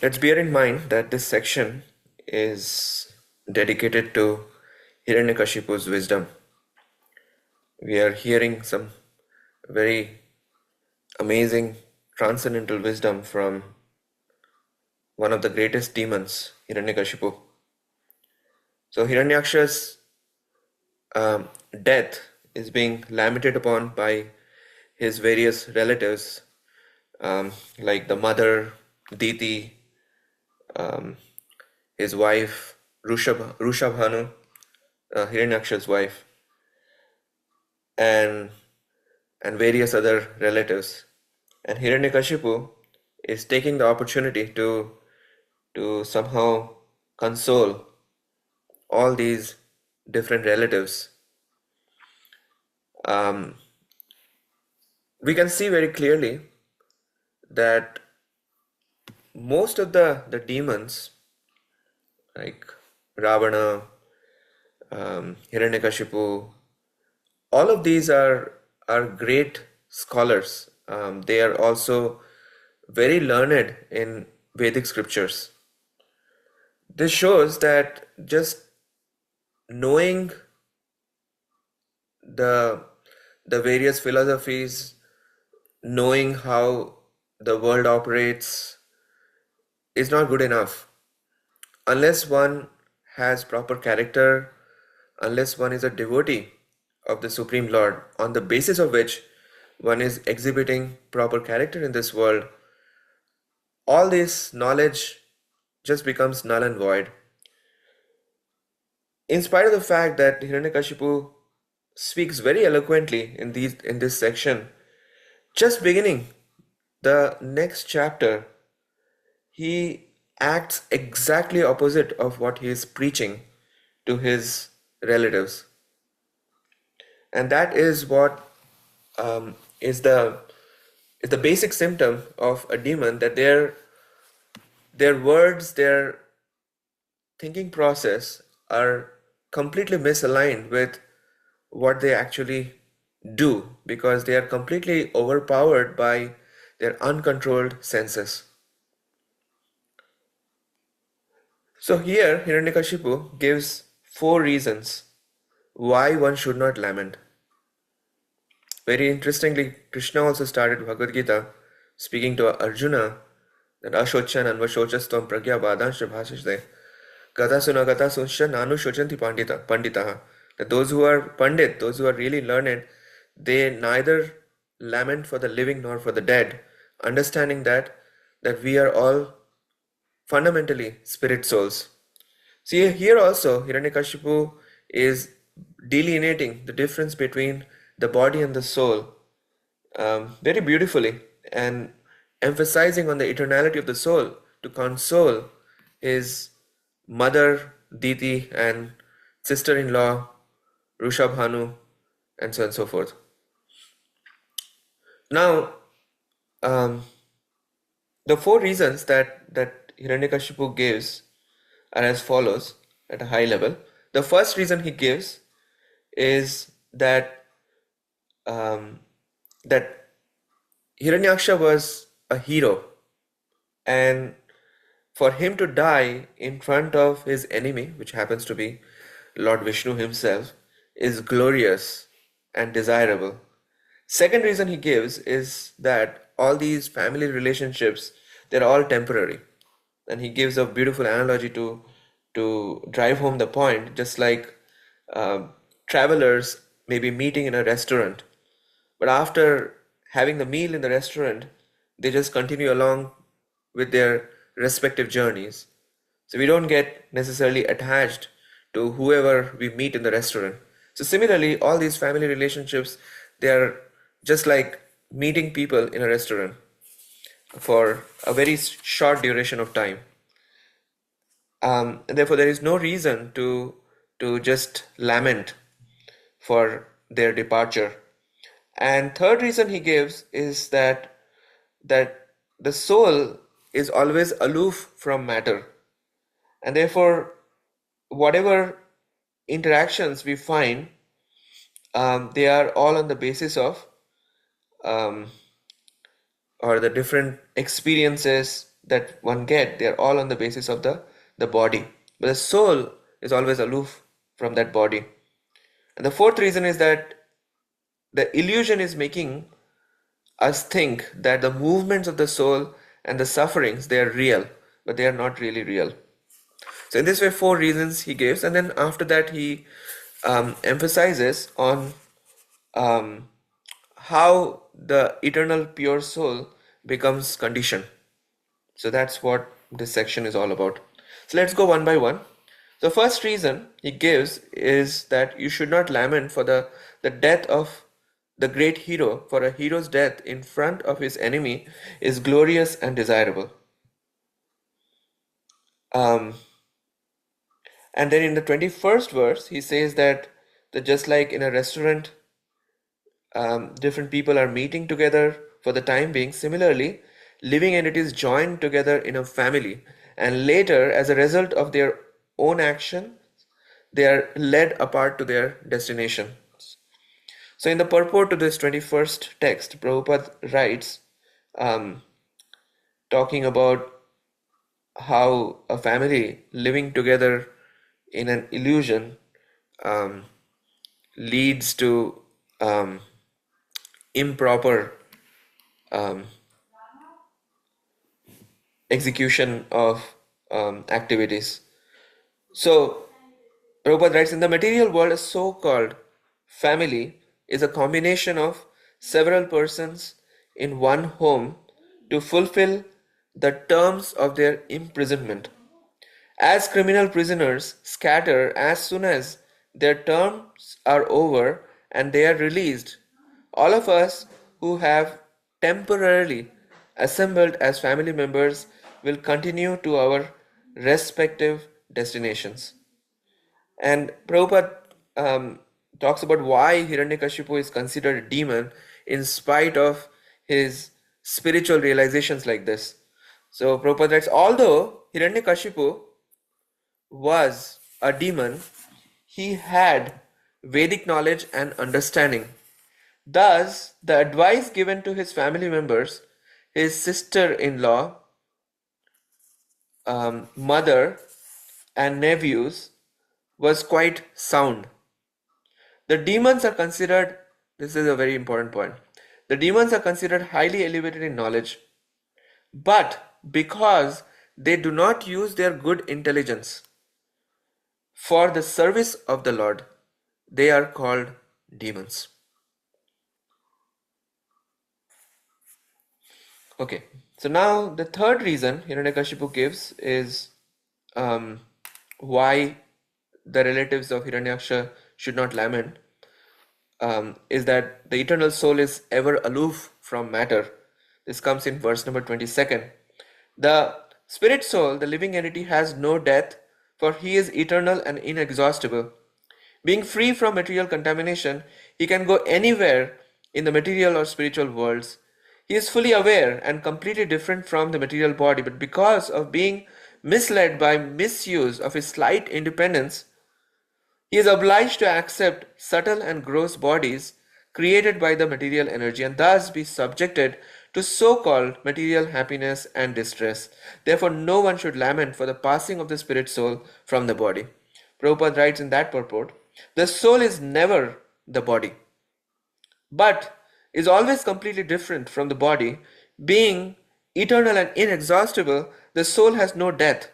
Let's bear in mind that this section is dedicated to Hiranyakashipu's wisdom. We are hearing some very amazing transcendental wisdom from one of the greatest demons, Hiranyakashipu. So Hiranyaksha's death is being lamented upon by his various relatives, like the mother, Diti, um, his wife, Rushabhanu, Hiranyaksha's wife, and various other relatives. And Hiranyakashipu is taking the opportunity to somehow console all these different relatives. Um, we can see very clearly that most of the demons, like Ravana, Hiranyakashipu, all of these are great scholars. They are also very learned in Vedic scriptures. This shows that just knowing the various philosophies, knowing how the world operates is not good enough. Unless one has proper character, unless one is a devotee of the Supreme Lord, on the basis of which one is exhibiting proper character in this world, all this knowledge just becomes null and void. In spite of the fact that Hiranyakashipu speaks very eloquently in this section, just beginning the next chapter, he acts exactly opposite of what he is preaching to his relatives, and that is what um, is the basic symptom of a demon, that their words, their thinking process are completely misaligned with what they actually do, because they are completely overpowered by their uncontrolled senses. So here Hiranyakashipu gives four reasons why one should not lament. Very interestingly, Krishna also started Bhagavad Gita speaking to Arjuna that Ashochan Anvashocastvam Pragya Badansha Bhashishde Gata Sunagata Sunsha Nanu Shochanti Panditaha. That those who are Pandit, those who are really learned, they neither lament for the living nor for the dead, understanding that we are all fundamentally spirit souls. See, here also Hiranyakashipu is delineating the difference between the body and the soul very beautifully, and emphasizing on the eternality of the soul to console his mother Diti and sister-in-law Rushabhanu, and so on and so forth. Now, um, the four reasons that Hiranyakashipu gives are as follows at a high level. The first reason he gives is um, that Hiranyaksha was a hero, and for him to die in front of his enemy, which happens to be Lord Vishnu himself, is glorious and desirable. Second reason he gives is that all these family relationships, they're all temporary. And he gives a beautiful analogy to drive home the point, just like uh, travelers may be meeting in a restaurant, but after having the meal in the restaurant, they just continue along with their respective journeys. So we don't get necessarily attached to whoever we meet in the restaurant. So similarly, all these family relationships, they are just like meeting people in a restaurant for a very short duration of time. And therefore, there is no reason to just lament for their departure. And third reason he gives is that the soul is always aloof from matter, and therefore whatever interactions we find, they are all on the basis of um, or the different experiences, that one get, they are all on the basis of the body. But the soul is always aloof from that body. And the fourth reason is that the illusion is making us think that the movements of the soul and the sufferings, they are real, but they are not really real. So in this way, four reasons he gives, and then after that he emphasizes on how the eternal pure soul becomes conditioned. So that's what this section is all about. So let's go one by one. The first reason he gives is that you should not lament for the death of the great hero, for a hero's death in front of his enemy is glorious and desirable. Um, and then in the 21st verse, he says that just like in a restaurant, different people are meeting together for the time being, similarly, living entities join together in a family, and later, as a result of their own action, they are led apart to their destination. So, in the purport to this 21st text, Prabhupada writes, um, talking about how a family living together in an illusion um, leads to um, improper um, execution of activities. So, Prabhupada writes, in the material world, a so called family is a combination of several persons in one home to fulfill the terms of their imprisonment. As criminal prisoners scatter as soon as their terms are over and they are released, all of us who have temporarily assembled as family members will continue to our respective destinations. And Prabhupada talks about why Hiranyakashipu is considered a demon in spite of his spiritual realizations like this. So Prabhupada writes, although Hiranyakashipu was a demon, he had Vedic knowledge and understanding. Thus, the advice given to his family members, his sister-in-law, mother, and nephews was quite sound. The demons are considered, this is a very important point, the demons are considered highly elevated in knowledge, but because they do not use their good intelligence for the service of the Lord, they are called demons. Okay, so now the third reason Hiranyakashipu gives is um, why the relatives of Hiranyaksha should not lament is that the eternal soul is ever aloof from matter. This comes in verse number 22nd. The spirit soul, the living entity, has no death, for he is eternal and inexhaustible. Being free from material contamination, he can go anywhere in the material or spiritual worlds. He is fully aware and completely different from the material body, but because of being misled by misuse of his slight independence, he is obliged to accept subtle and gross bodies created by the material energy and thus be subjected to so called material happiness and distress. Therefore, no one should lament for the passing of the spirit soul from the body. Prabhupada writes in that purport, the soul is never the body, but is always completely different from the body. Being eternal and inexhaustible, the soul has no death.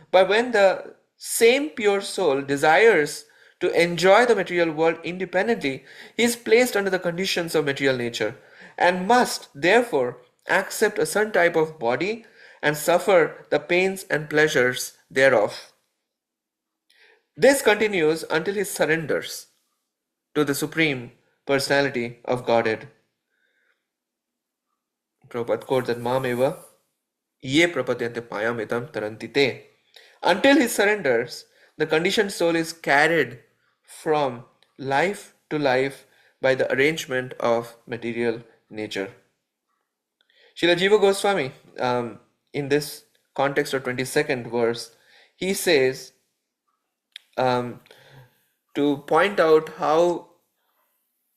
But when the same pure soul desires to enjoy the material world independently, he is placed under the conditions of material nature and must therefore accept a certain type of body and suffer the pains and pleasures thereof. This continues until he surrenders to the Supreme Personality of Godhead. Prabhupada quotes that Mameva ye prapadyante payamitam tarantite. Until he surrenders, the conditioned soul is carried from life to life by the arrangement of material nature. Srila Jiva Goswami, in this context of 22nd verse, he says um, to point out how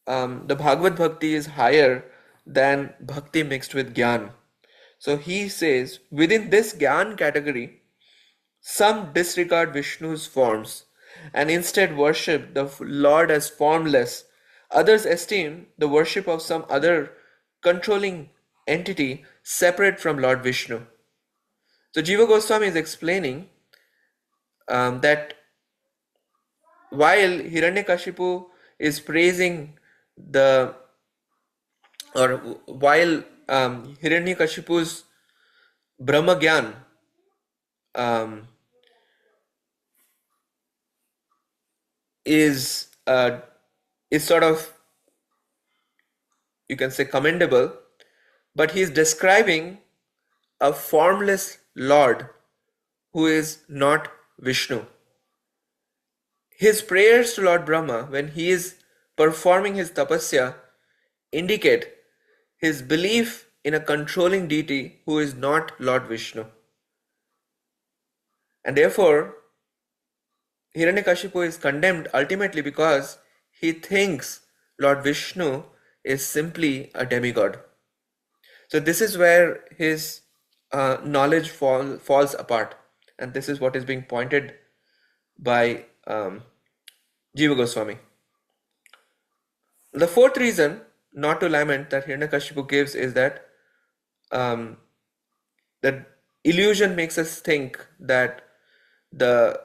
the Bhagavad Bhakti is higher than Bhakti mixed with Gyan. So he says, within this Gyan category, some disregard Vishnu's forms and instead worship the Lord as formless. Others esteem the worship of some other controlling entity separate from Lord Vishnu. So Jiva Goswami is explaining that while Hiranyakashipu is praising the, or while Hiranyakashipu's Brahma Gyan um, is sort of, you can say, commendable, but he is describing a formless Lord who is not Vishnu. His prayers to Lord Brahma when he is performing his tapasya indicate his belief in a controlling deity who is not Lord Vishnu. And therefore, Hiranyakashipu is condemned ultimately because he thinks Lord Vishnu is simply a demigod. So this is where his knowledge falls apart, and this is what is being pointed by Jiva Goswami. The fourth reason not to lament that Hiranyakashipu gives is that um, that illusion makes us think that the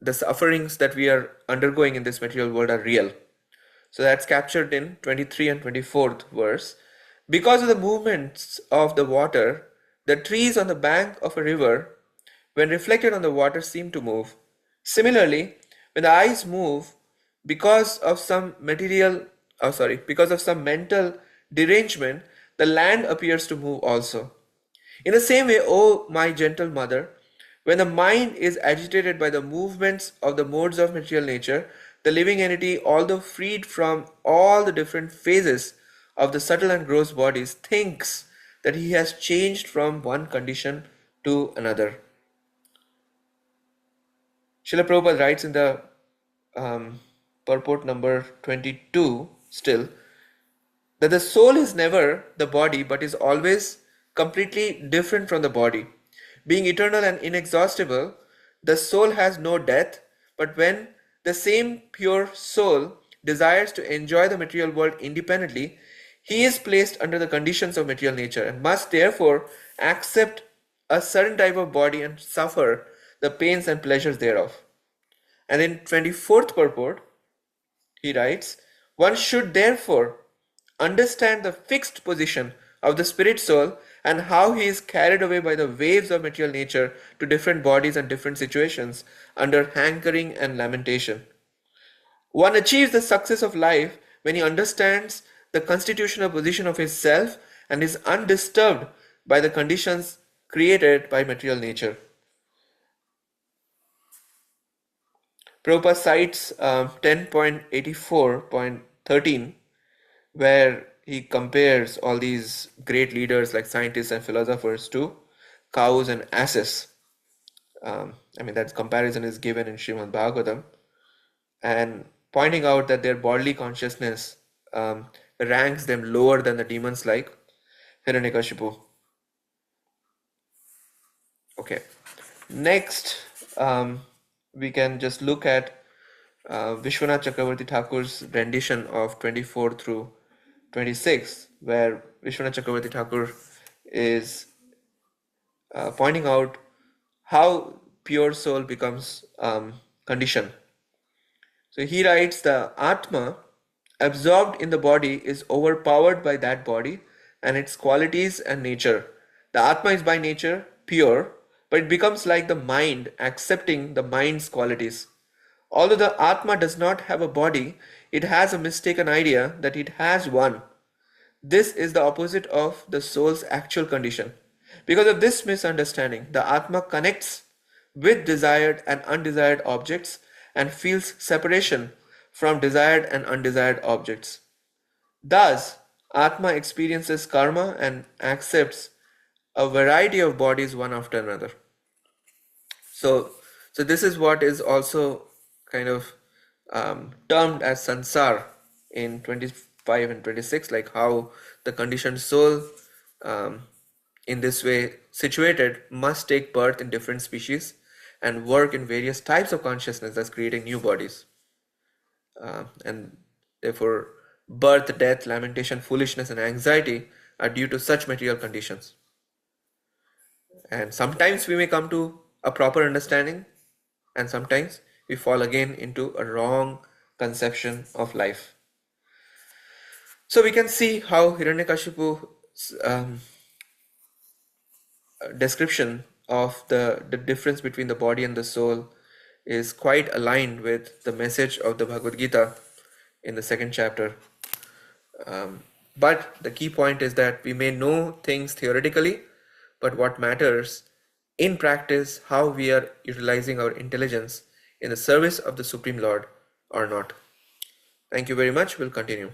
the sufferings that we are undergoing in this material world are real. So that's captured in 23 and 24th verse. Because of the movements of the water, the trees on the bank of a river, when reflected on the water, seem to move. Similarly, when the eyes move, because of some because of some mental derangement, the land appears to move also. In the same way, O my gentle mother, when the mind is agitated by the movements of the modes of material nature, the living entity, although freed from all the different phases of the subtle and gross bodies, thinks that he has changed from one condition to another. Srila Prabhupada writes in the purport number 22 still, that the soul is never the body but is always completely different from the body. Being eternal and inexhaustible, the soul has no death, but when the same pure soul desires to enjoy the material world independently, he is placed under the conditions of material nature and must therefore accept a certain type of body and suffer the pains and pleasures thereof. And in 24th purport, he writes, one should therefore understand the fixed position of the spirit soul and how he is carried away by the waves of material nature to different bodies and different situations under hankering and lamentation. One achieves the success of life when he understands the constitutional position of his self and is undisturbed by the conditions created by material nature. Prabhupada cites 10.84.13, where he compares all these great leaders like scientists and philosophers to cows and asses. That comparison is given in Srimad Bhagavatam, and pointing out that their bodily consciousness ranks them lower than the demons like Hiranyakashipu. Okay, next we can just look at Vishwanath Chakravarti Thakur's rendition of 24 through 26, where Vishwanath Chakravarti Thakur is pointing out how pure soul becomes conditioned. So he writes, the Atma absorbed in the body is overpowered by that body and its qualities and nature. The Atma is by nature pure, but it becomes like the mind, accepting the mind's qualities. Although the Atma does not have a body, it has a mistaken idea that it has one. This is the opposite of the soul's actual condition. Because of this misunderstanding, the Atma connects with desired and undesired objects and feels separation from desired and undesired objects. Thus, Atma experiences karma and accepts a variety of bodies one after another. So this is what is also kind of termed as sansar in 25 and 26, like how the conditioned soul um, in this way situated must take birth in different species and work in various types of consciousness, thus creating new bodies. And therefore, birth, death, lamentation, foolishness, and anxiety are due to such material conditions. And sometimes we may come to a proper understanding, and sometimes we fall again into a wrong conception of life. So we can see how Hiranyakashipu's description of the difference between the body and the soul is quite aligned with the message of the Bhagavad Gita in the second chapter. But the key point is that we may know things theoretically, but what matters in practice, how we are utilizing our intelligence in the service of the Supreme Lord or not. Thank you very much. We'll continue.